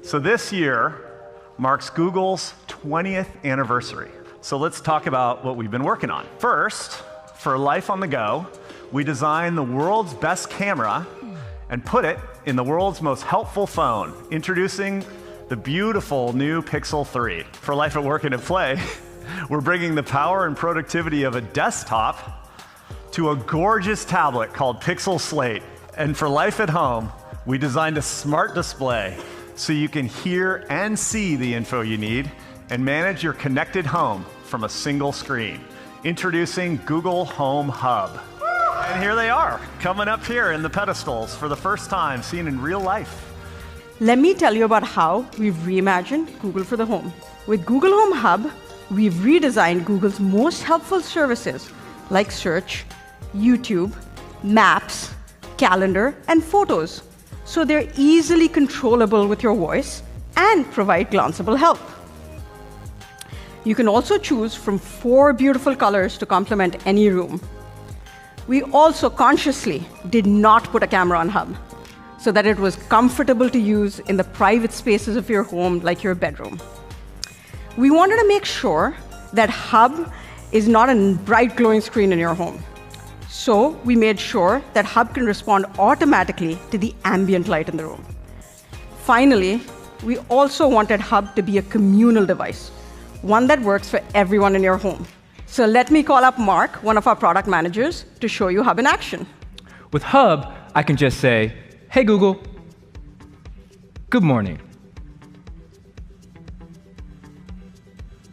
So this year marks Google's 20th anniversary. So let's talk about what we've been working on. First, for life on the go, we designed the world's best camera and put it in the world's most helpful phone, introducing the beautiful new Pixel 3. For life at work and at play, we're bringing the power and productivity of a desktop to a gorgeous tablet called Pixel Slate. And for life at home, we designed a smart display so you can hear and see the info you need and manage your connected home from a single screen. Introducing Google Home Hub. And here they are, coming up here in the pedestals for the first time, seen in real life. Let me tell you about how we've reimagined Google for the home. With Google Home Hub, we've redesigned Google's most helpful services like Search, YouTube, Maps, Calendar, and Photos, so they're easily controllable with your voice and provide glanceable help. You can also choose from 4 beautiful colors to complement any room. We also consciously did not put a camera on Hub so that it was comfortable to use in the private spaces of your home, like your bedroom. We wanted to make sure that Hub is not a bright glowing screen in your home. So we made sure that Hub can respond automatically to the ambient light in the room. Finally, we also wanted Hub to be a communal device, one that works for everyone in your home. So let me call up Mark, one of our product managers, to show you Hub in action. With Hub, I can just say, "Hey Google, good morning."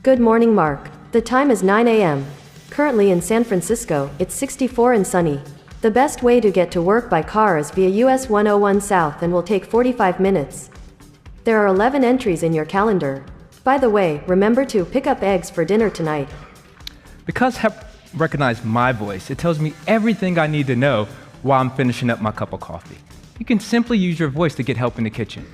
Good morning, Mark. The time is 9 a.m. Currently in San Francisco, it's 64 and sunny. The best way to get to work by car is via US 101 South and will take 45 minutes. There are 11 entries in your calendar. By the way, remember to pick up eggs for dinner tonight. Because Hub recognized my voice, it tells me everything I need to know while I'm finishing up my cup of coffee. You can simply use your voice to get help in the kitchen.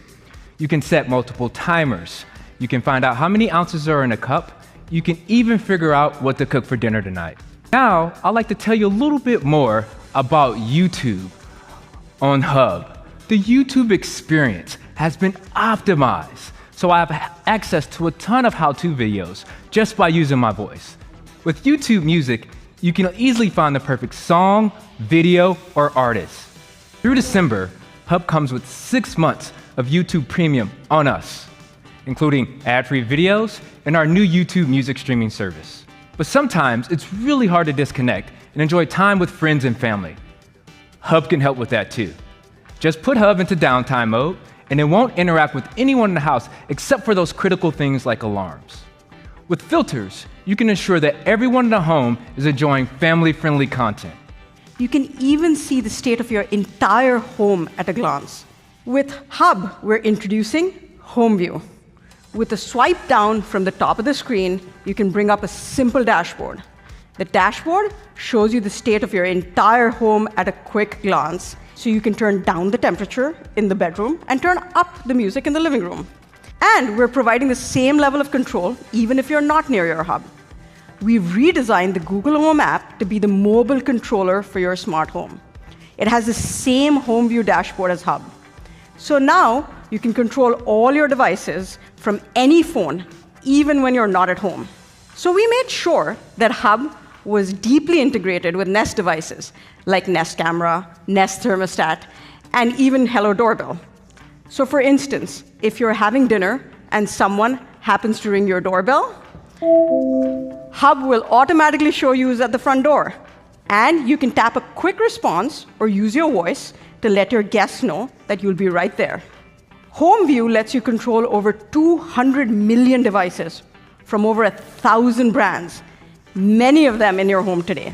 You can set multiple timers. You can find out how many ounces are in a cup. You can even figure out what to cook for dinner tonight. Now, I'd like to tell you a little bit more about YouTube on Hub. The YouTube experience has been optimized, so I have access to a ton of how-to videos just by using my voice. With YouTube Music, you can easily find the perfect song, video, or artist. Through December, Hub comes with 6 months of YouTube Premium on us, including ad-free videos and our new YouTube music streaming service. But sometimes it's really hard to disconnect and enjoy time with friends and family. Hub can help with that too. Just put Hub into downtime mode, and it won't interact with anyone in the house except for those critical things like alarms. With filters, you can ensure that everyone in the home is enjoying family-friendly content. You can even see the state of your entire home at a glance. With Hub, we're introducing Home View. With a swipe down from the top of the screen, you can bring up a simple dashboard. The dashboard shows you the state of your entire home at a quick glance, so you can turn down the temperature in the bedroom and turn up the music in the living room. And we're providing the same level of control even if you're not near your Hub. We've redesigned the Google Home app to be the mobile controller for your smart home. It has the same Home View dashboard as Hub. So now you can control all your devices from any phone, even when you're not at home. So we made sure that Hub was deeply integrated with Nest devices like Nest Camera, Nest Thermostat, and even Hello Doorbell. So for instance, if you're having dinner and someone happens to ring your doorbell, Hub will automatically show you who's at the front door. And you can tap a quick response or use your voice to let your guests know that you'll be right there. Home View lets you control over 200 million devices from over 1,000 brands, many of them in your home today.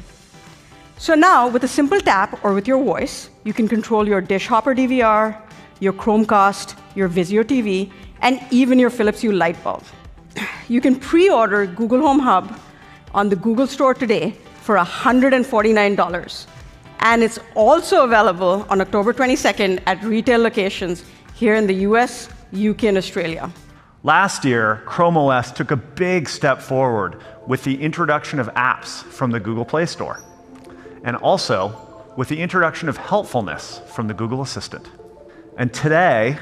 So now, with a simple tap or with your voice, you can control your dish hopper DVR, your Chromecast, your Vizio TV, and even your Philips Hue light bulb. You can pre-order Google Home Hub on the Google Store today for $149. And it's also available on October 22nd at retail locations here in the US, UK, and Australia. Last year, Chrome OS took a big step forward with the introduction of apps from the Google Play Store, and also with the introduction of helpfulness from the Google Assistant. And today,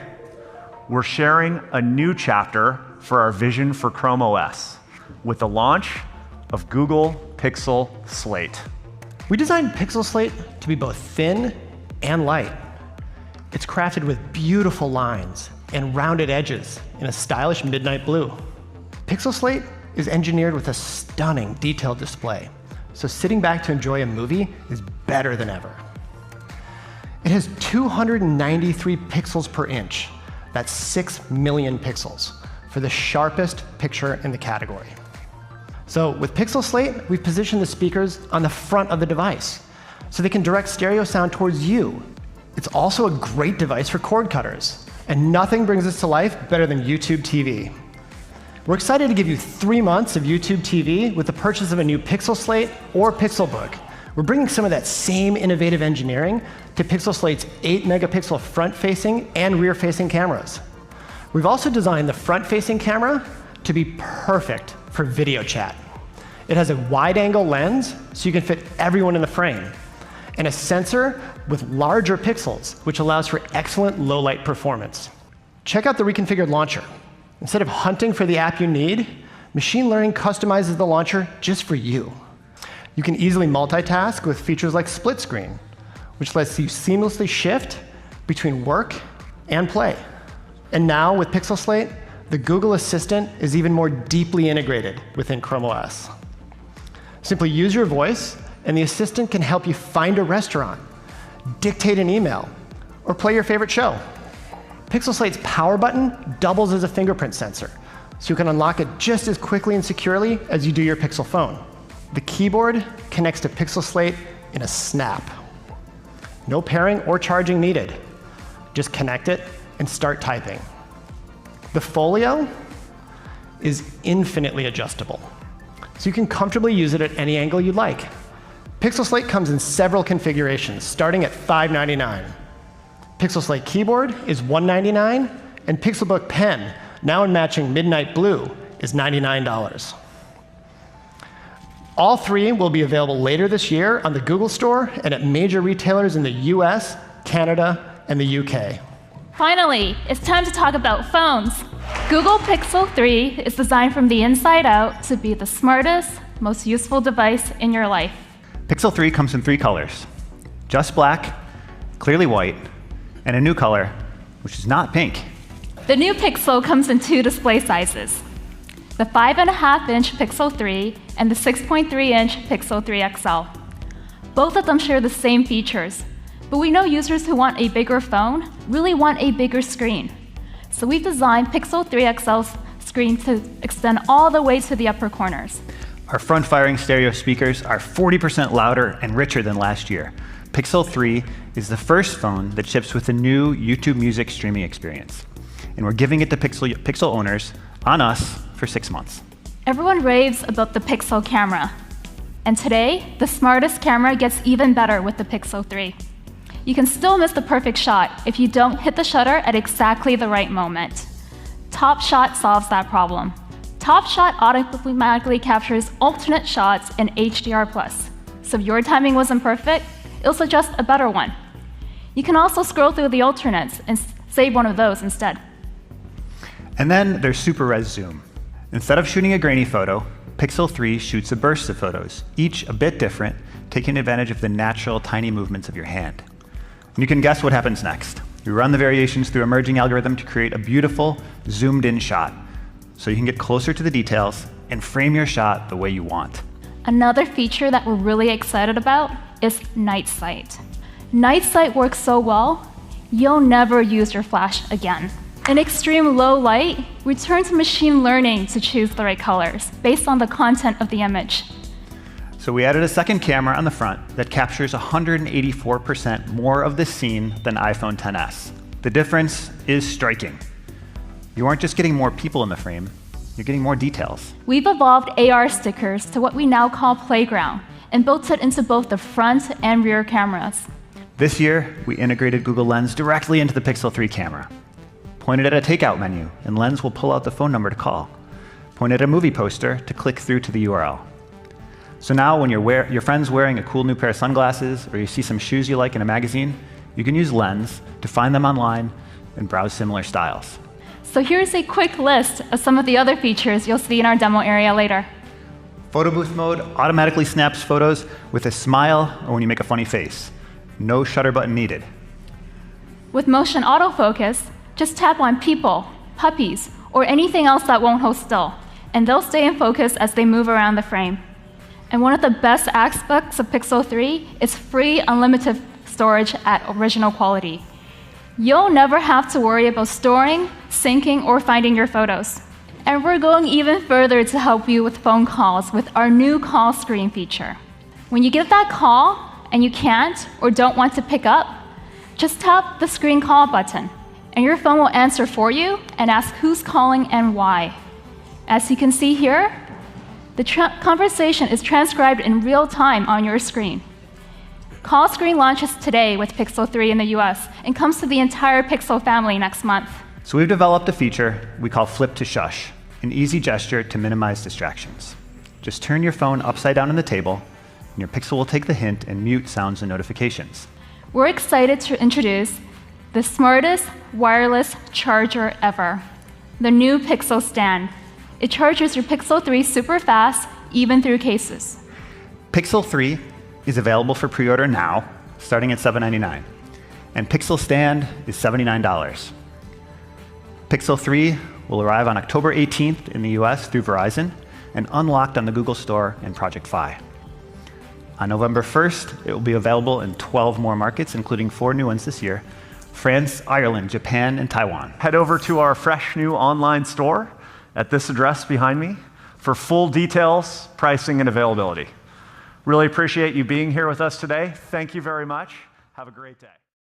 we're sharing a new chapter for our vision for Chrome OS with the launch of Google Pixel Slate. We designed Pixel Slate to be both thin and light. It's crafted with beautiful lines and rounded edges in a stylish midnight blue. Pixel Slate is engineered with a stunning detailed display, so sitting back to enjoy a movie is better than ever. It has 293 pixels per inch. That's 6 million pixels for the sharpest picture in the category. So with Pixel Slate, we've positioned the speakers on the front of the device so they can direct stereo sound towards you. It's also a great device for cord cutters, and nothing brings this to life better than YouTube TV. We're excited to give you 3 months of YouTube TV with the purchase of a new Pixel Slate or Pixelbook. We're bringing some of that same innovative engineering to Pixel Slate's 8-megapixel front-facing and rear-facing cameras. We've also designed the front-facing camera to be perfect for video chat. It has a wide-angle lens, so you can fit everyone in the frame, and a sensor with larger pixels, which allows for excellent low-light performance. Check out the reconfigured launcher. Instead of hunting for the app you need, machine learning customizes the launcher just for you. You can easily multitask with features like split screen, which lets you seamlessly shift between work and play. And now with Pixel Slate, the Google Assistant is even more deeply integrated within Chrome OS. Simply use your voice, and the Assistant can help you find a restaurant, dictate an email, or play your favorite show. Pixel Slate's power button doubles as a fingerprint sensor, so you can unlock it just as quickly and securely as you do your Pixel phone. The keyboard connects to Pixel Slate in a snap. No pairing or charging needed. Just connect it and start typing. The folio is infinitely adjustable, so you can comfortably use it at any angle you'd like. Pixel Slate comes in several configurations, starting at $599. Pixel Slate keyboard is $199, and Pixelbook pen, now in matching midnight blue, is $99. All three will be available later this year on the Google Store and at major retailers in the US, Canada, and the UK. Finally, it's time to talk about phones. Google Pixel 3 is designed from the inside out to be the smartest, most useful device in your life. Pixel 3 comes in 3 colors: just black, clearly white, and a new color, which is not pink. The new Pixel comes in 2 display sizes: the 5.5-inch Pixel 3 and the 6.3-inch Pixel 3 XL. Both of them share the same features, but we know users who want a bigger phone really want a bigger screen. So we've designed Pixel 3 XL's screen to extend all the way to the upper corners. Our front-firing stereo speakers are 40% louder and richer than last year. Pixel 3 is the first phone that ships with the new YouTube Music streaming experience. And we're giving it to Pixel owners on us for 6 months. Everyone raves about the Pixel camera. And today, the smartest camera gets even better with the Pixel 3. You can still miss the perfect shot if you don't hit the shutter at exactly the right moment. Top Shot solves that problem. Top Shot automatically captures alternate shots in HDR+. So if your timing wasn't perfect, it'll suggest a better one. You can also scroll through the alternates and save one of those instead. And then there's Super Res Zoom. Instead of shooting a grainy photo, Pixel 3 shoots a burst of photos, each a bit different, taking advantage of the natural tiny movements of your hand. And you can guess what happens next. We run the variations through a merging algorithm to create a beautiful, zoomed-in shot, so you can get closer to the details and frame your shot the way you want. Another feature that we're really excited about is Night Sight. Night Sight works so well, you'll never use your flash again. In extreme low light, we turn to machine learning to choose the right colors based on the content of the image. So we added a second camera on the front that captures 184% more of the scene than iPhone XS. The difference is striking. You aren't just getting more people in the frame, you're getting more details. We've evolved AR stickers to what we now call Playground and built it into both the front and rear cameras. This year, we integrated Google Lens directly into the Pixel 3 camera. Point it at a takeout menu, and Lens will pull out the phone number to call. Point at a movie poster to click through to the URL. So now when your friend's wearing a cool new pair of sunglasses, or you see some shoes you like in a magazine, you can use Lens to find them online and browse similar styles. So here's a quick list of some of the other features you'll see in our demo area later. Photo booth mode automatically snaps photos with a smile or when you make a funny face. No shutter button needed. With motion autofocus, just tap on people, puppies, or anything else that won't hold still, and they'll stay in focus as they move around the frame. And one of the best aspects of Pixel 3 is free unlimited storage at original quality. You'll never have to worry about storing, syncing, or finding your photos. And we're going even further to help you with phone calls with our new call screen feature. When you get that call and you can't or don't want to pick up, just tap the screen call button, and your phone will answer for you and ask who's calling and why. As you can see here, the conversation is transcribed in real time on your screen. Call screen launches today with Pixel 3 in the US and comes to the entire Pixel family next month. So we've developed a feature we call Flip to Shush, an easy gesture to minimize distractions. Just turn your phone upside down on the table, and your Pixel will take the hint and mute sounds and notifications. We're excited to introduce the smartest wireless charger ever, the new Pixel Stand. It charges your Pixel 3 super fast, even through cases. Pixel 3 is available for pre-order now, starting at $7.99, and Pixel Stand is $79. Pixel 3 will arrive on October 18th in the US through Verizon and unlocked on the Google Store and Project Fi. On November 1st, it will be available in 12 more markets, including 4 new ones this year: France, Ireland, Japan, and Taiwan. Head over to our fresh new online store at this address behind me for full details, pricing, and availability. Really appreciate you being here with us today. Thank you very much. Have a great day.